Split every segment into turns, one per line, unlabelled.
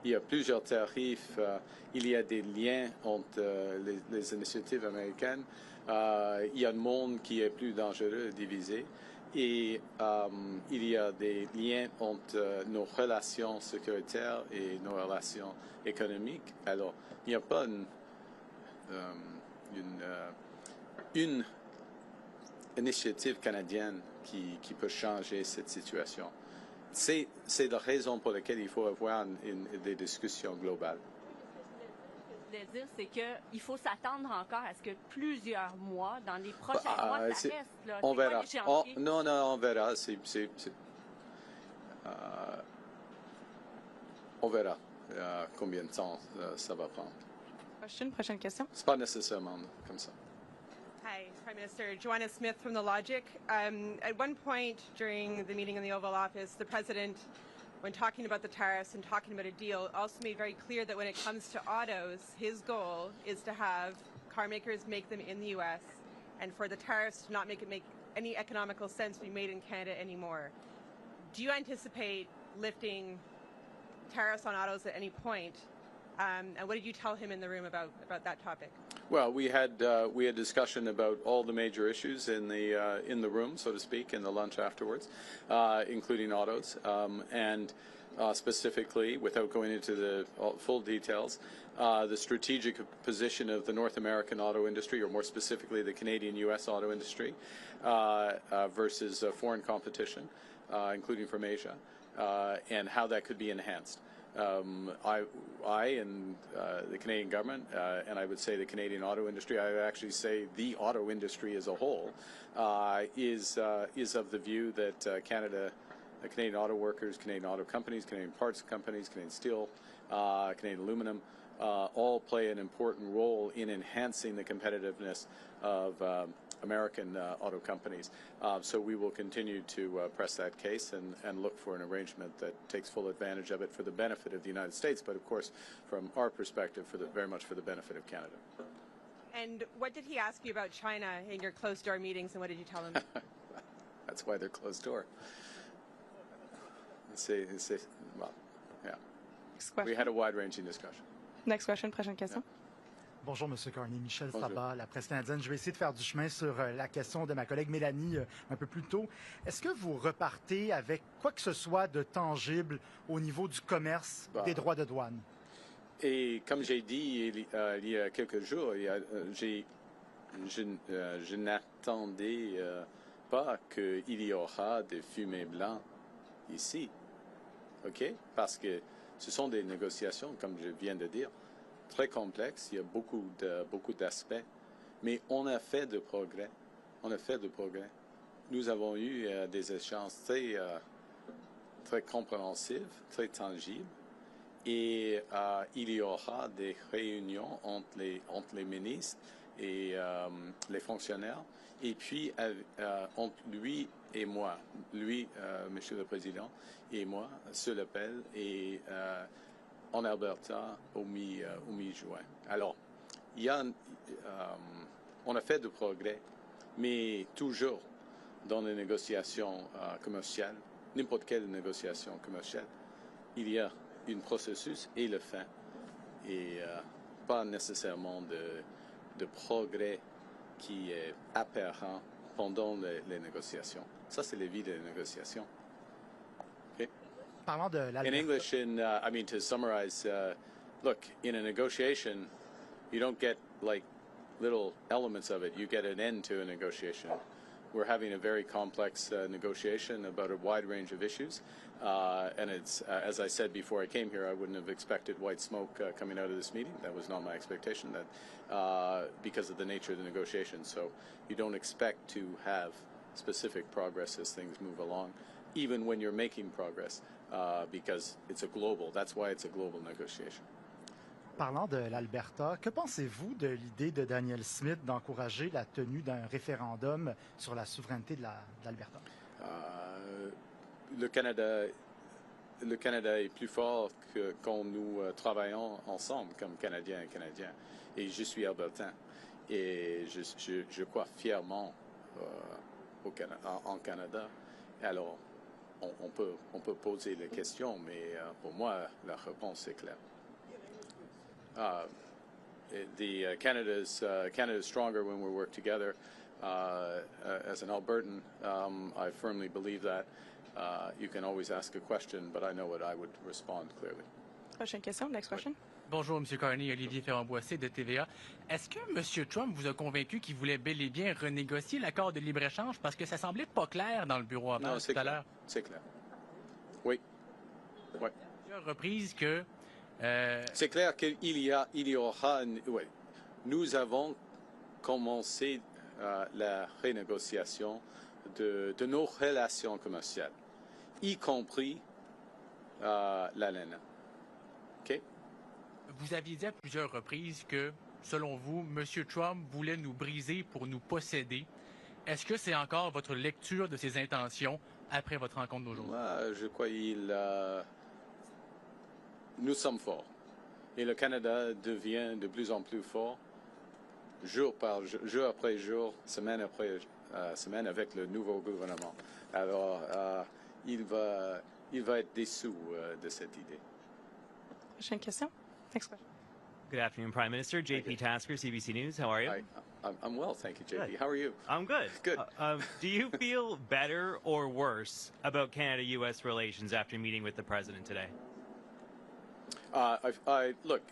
il y a plusieurs tarifs, il y a des liens entre les initiatives américaines, il y a un monde qui est plus dangereux et divisé, et il y a des liens entre nos relations sécuritaires et nos relations économiques. Alors, il n'y a pas une initiative canadienne qui peut changer cette situation. C'est la raison pour laquelle il faut avoir des discussions globales.
Ce que je voulais dire, c'est qu'il faut s'attendre encore à ce que plusieurs mois, dans les prochains mois, ça reste. Là.
On verra. Non, on verra. On verra combien de temps ça va prendre.
Prochaine question.
C'est pas nécessairement comme ça.
Hi, Prime Minister. Joanna Smith from The Logic. At one point during the meeting in the Oval Office, the President, when talking about the tariffs and talking about a deal, also made very clear that when it comes to autos, his goal is to have car makers make them in the U.S. and for the tariffs to not make any economical sense to be made in Canada anymore. Do you anticipate lifting tariffs on autos at any point? And what did you tell him in the room about that topic?
Well, we had discussion about all the major issues in the room, so to speak, in the lunch afterwards, including autos, and specifically, without going into the full details, the strategic position of the North American auto industry, or more specifically, the Canadian-U.S. auto industry, versus foreign competition, including from Asia, and how that could be enhanced. I and the Canadian government, and I would say the Canadian auto industry, I would actually say the auto industry as a whole, is of the view that Canadian auto workers, Canadian auto companies, Canadian parts companies, Canadian steel, Canadian aluminum, all play an important role in enhancing the competitiveness of American auto companies. So we will continue to press that case and look for an arrangement that takes full advantage of it for the benefit of the United States, but of course, from our perspective, very much for the benefit of Canada.
And what did he ask you about China in your closed-door meetings, and what did you tell him?
That's why they're closed door. Well, yeah. We had a wide-ranging discussion.
Next question, prochaine question.
Yeah.
Bonjour, M. Carney. Michel
Bonjour.
Sabat, la presse canadienne. Je vais essayer de faire du chemin sur la question de ma collègue Mélanie un peu plus tôt. Est-ce que vous repartez avec quoi que ce soit de tangible au niveau du commerce, des droits de douane?
Et comme j'ai dit il y a quelques jours, je n'attendais pas qu'il y aura des fumées blancs ici. OK? Parce que ce sont des négociations, comme je viens de dire, très complexes. Il y a beaucoup d'aspects. Mais on a fait de progrès. Nous avons eu des échanges très compréhensifs, très tangibles. Et il y aura des réunions entre les ministres et les fonctionnaires. Et puis, entre lui et moi, Monsieur le Président, et moi, sur l'appel, et en Alberta au mi-juin. Alors, on a fait du progrès, mais toujours dans les négociations commerciales, n'importe quelle négociation commerciale, il y a un processus et le fin, et pas nécessairement de progrès qui est apparent pendant les négociations. Ça, c'est la vie des négociations. Okay?
Parlant de
In English, to summarize, look, in a negotiation, you don't get like little elements of it. You get an end to a negotiation. We're having a very complex negotiation about a wide range of issues. And it's, as I said before I came here, I wouldn't have expected white smoke coming out of this meeting. That was not my expectation, because of the nature of the negotiation. So you don't expect to have specific progress as things move along, even when you're making progress, because that's why it's a global negotiation.
Parlant de l'Alberta, que pensez-vous de l'idée de Daniel Smith d'encourager la tenue d'un référendum sur la souveraineté de l'Alberta?
Le Canada est plus fort que quand nous travaillons ensemble comme Canadiens et Canadiens. Et je suis albertain. Et je crois fièrement en Canada. Alors, on peut poser les questions, mais pour moi, la réponse est claire. Canada is stronger when we work together. As an Albertan, I firmly believe that. You can always ask a question, but I know what I would respond clearly.
Prochaine question. Next question.
Bonjour, M. Carney, Olivier Ferrand-Boissé de TVA. Est-ce que M. Trump vous a convaincu qu'il voulait bel et bien renégocier l'accord de libre-échange parce que ça semblait pas clair dans le bureau avant tout à l'heure?
C'est clair. Oui. Oui.
Plusieurs reprises que...
C'est clair qu'il y aura... Oui. Nous avons commencé la renégociation de nos relations commerciales, y compris la laine. OK?
Vous aviez dit à plusieurs reprises que, selon vous, M. Trump voulait nous briser pour nous posséder. Est-ce que c'est encore votre lecture de ses intentions après votre rencontre d'aujourd'hui?
Moi, je crois nous sommes forts. Et le Canada devient de plus en plus fort, jour après jour, semaine après semaine, avec le nouveau gouvernement. Alors, il va être déçu de cette idée.
Prochaine question. Next question.
Good afternoon, Prime Minister. JP Tasker, CBC News. How are you?
I'm well, thank you, JP.
Good.
How are you?
I'm good.
Good.
Do you feel better or worse about Canada-U.S. relations after meeting with the President today?
Look,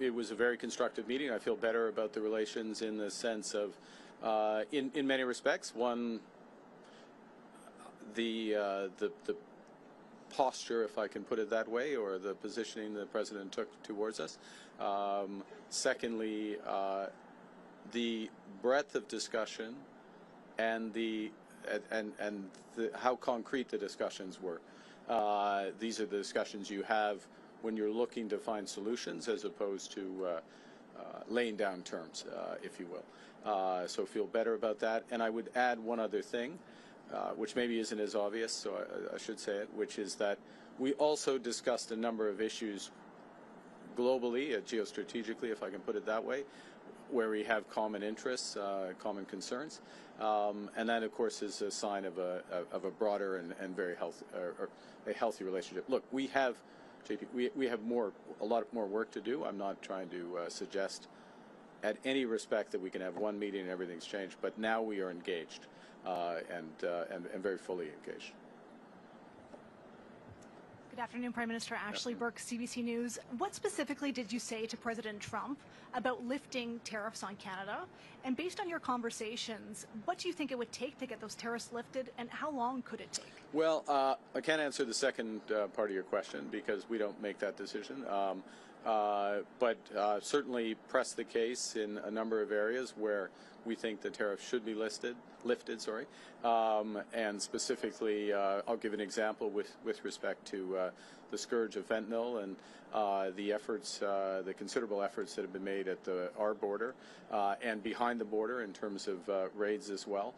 it was a very constructive meeting. I feel better about the relations in the sense of, in many respects, one, the posture, if I can put it that way, or the positioning the President took towards us. Secondly, the breadth of discussion and how concrete the discussions were. These are the discussions you have when you're looking to find solutions as opposed to laying down terms, if you will. So feel better about that. And I would add one other thing, which maybe isn't as obvious, so I should say it, which is that we also discussed a number of issues globally, geostrategically, if I can put it that way, where we have common interests, common concerns. And that, of course, is a sign of a broader and very healthy, or a healthy relationship. Look, we have, JP, we have a lot more work to do. I'm not trying to suggest at any respect that we can have one meeting and everything's changed, but now we are engaged and very fully engaged.
Good afternoon, Prime Minister. Ashley Burke, CBC News. What specifically did you say to President Trump about lifting tariffs on Canada? And based on your conversations, what do you think it would take to get those tariffs lifted, and how long could it take?
Well, I can't answer the second part of your question because we don't make that decision. But certainly press the case in a number of areas where we think the tariff should be lifted. And specifically, I'll give an example with respect to the scourge of fentanyl and the efforts, the considerable efforts that have been made at our border and behind the border in terms of raids as well.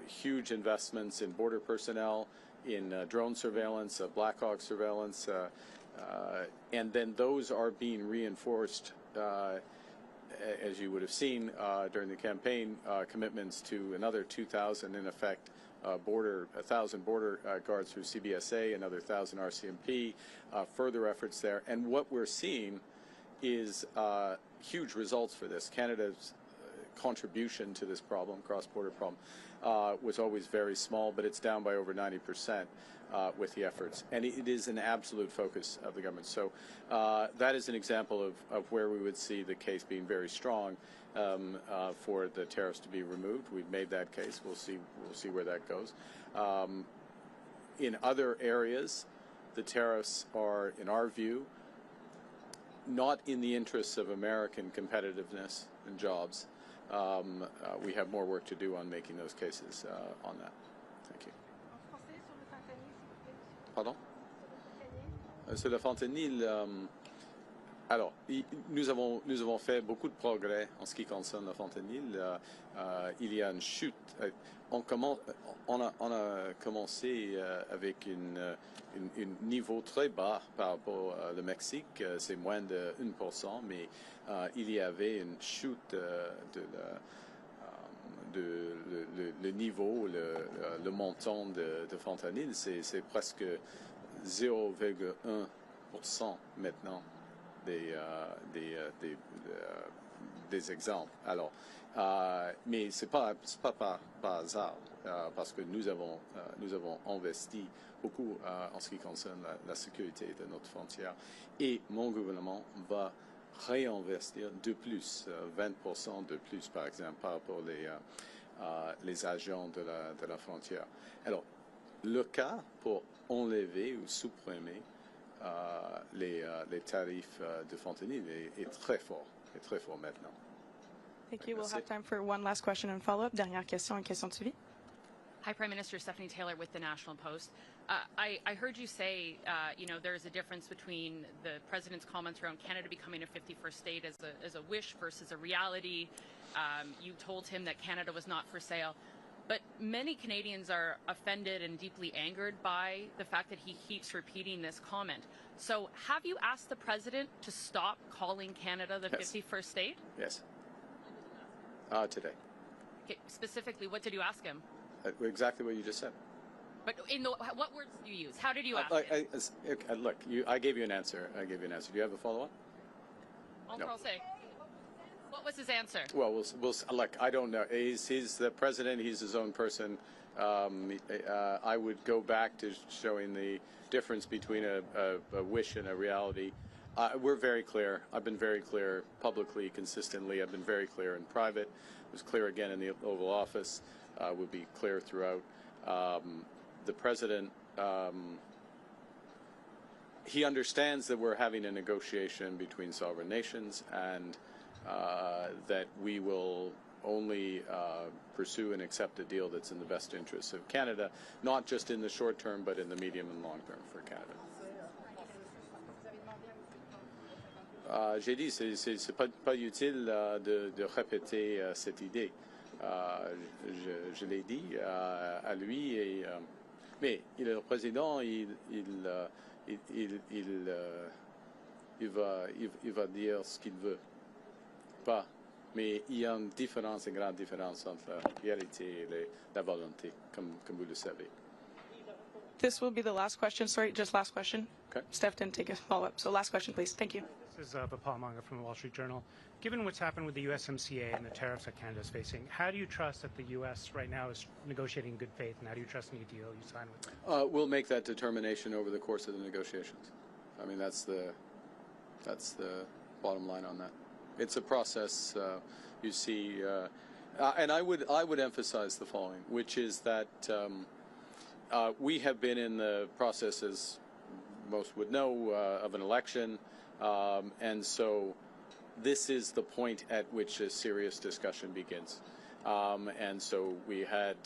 Huge investments in border personnel, in drone surveillance, Black Hawk surveillance, and then those are being reinforced, as you would have seen during the campaign, commitments to another 2,000, in effect, 1,000 border guards through CBSA, another 1,000 RCMP, further efforts there. And what we're seeing is huge results for this. Canada's contribution to this problem, cross-border problem, was always very small, but it's down by over 90% with the efforts. And it is an absolute focus of the government. So that is an example of where we would see the case being very strong for the tariffs to be removed. We've made that case. We'll see where that goes. In other areas, the tariffs are, in our view, not in the interests of American competitiveness and jobs. We have more work to do on making those cases on that. Thank you. Pardon? Sur le fentanyl, alors, nous avons fait beaucoup de progrès en ce qui concerne le fentanyl. Il y a une chute. On a commencé avec un niveau très bas par rapport au Mexique. C'est moins de 1%, mais il y avait une chute le niveau, le montant de fentanyl, c'est presque 0,1% maintenant des exemples. Alors, mais c'est pas par hasard, parce que nous avons investi beaucoup en ce qui concerne la sécurité de notre frontière, et mon gouvernement va réinvestir de plus, 20% de plus par exemple par rapport les agents de la frontière. Alors, le cas pour enlever ou supprimer les tarifs de fentanyl est très fort maintenant.
Thank you. We'll have time for one last question and follow-up. Dernière question et question de suivi.
Hi, Prime Minister. Stephanie Taylor with the National Post. I heard you say, there's a difference between the President's comments around Canada becoming a 51st state as a wish versus a reality. You told him that Canada was not for sale. But many Canadians are offended and deeply angered by the fact that he keeps repeating this comment. So have you asked the President to stop calling Canada the 51st state?
Yes. Today.
Okay, specifically, what did you ask him?
Exactly what you just said.
But what words did you use? How did you ask him?
Look, I gave you an answer. Do you have a follow-up?
No. What was his answer?
Well, look, I don't know. He's the president. He's his own person. I would go back to showing the difference between a wish and a reality. We're very clear. I've been very clear publicly, consistently. I've been very clear in private. I was clear again in the Oval Office. Would be clear throughout. The president, he understands that we're having a negotiation between sovereign nations, and that we will only pursue and accept a deal that's in the best interests of Canada, not just in the short term, but in the medium and long term for Canada. J'ai dit, c'est pas utile de répéter cette idée. Je l'ai dit à lui, mais le président, il va dire ce qu'il veut. Pas. Mais il y a une différence, une grande différence entre la réalité et la volonté, comme vous le savez.
This will be the last question. Sorry, just last question.
Okay.
Steph didn't take a follow-up. So last question, please. Thank you.
This is Bapal Manga from the Wall Street Journal. Given what's happened with the USMCA and the tariffs that Canada is facing, how do you trust that the U.S. right now is negotiating in good faith, and how do you trust any deal you sign with them?
We'll make that determination over the course of the negotiations. I mean, that's the bottom line on that. It's a process, you see, and I would emphasize the following, which is that we have been in the process, as most would know, of an election, and so this is the point at which a serious discussion begins. And so we had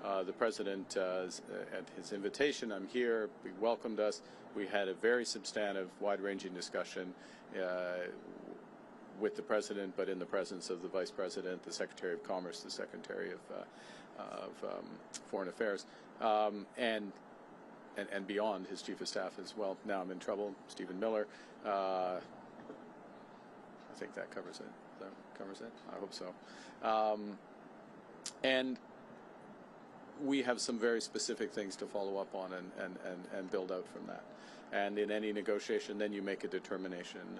the President, at his invitation, I'm here, he welcomed us. We had a very substantive, wide-ranging discussion with the President, but in the presence of the Vice President, the Secretary of Commerce, the Secretary of Foreign Affairs, and beyond, his Chief of Staff as well. Now I'm in trouble, Stephen Miller. I think that covers it. That covers it? I hope so. And we have some very specific things to follow up on and build out from that. And in any negotiation, then you make a determination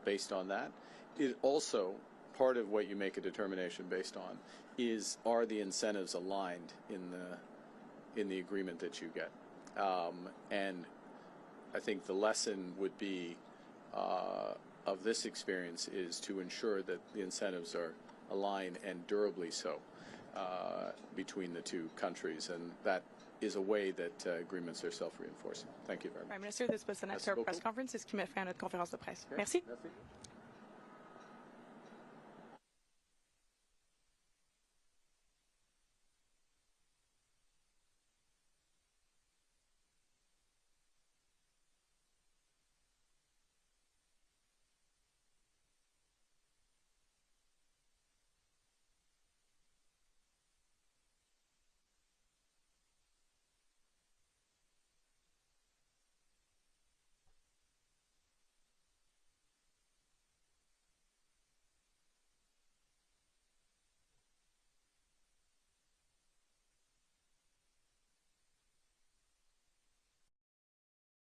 based on that. It also, part of what you make a determination based on are the incentives aligned in the agreement that you get. And I think the lesson would be of this experience is to ensure that the incentives are aligned and durably so between the two countries, and that is a way that agreements are self-reinforcing. Thank you very much.
Prime Minister, this was the next press conference. C'est ce qui met fin à notre conférence de presse.
Okay.
Merci.
Merci.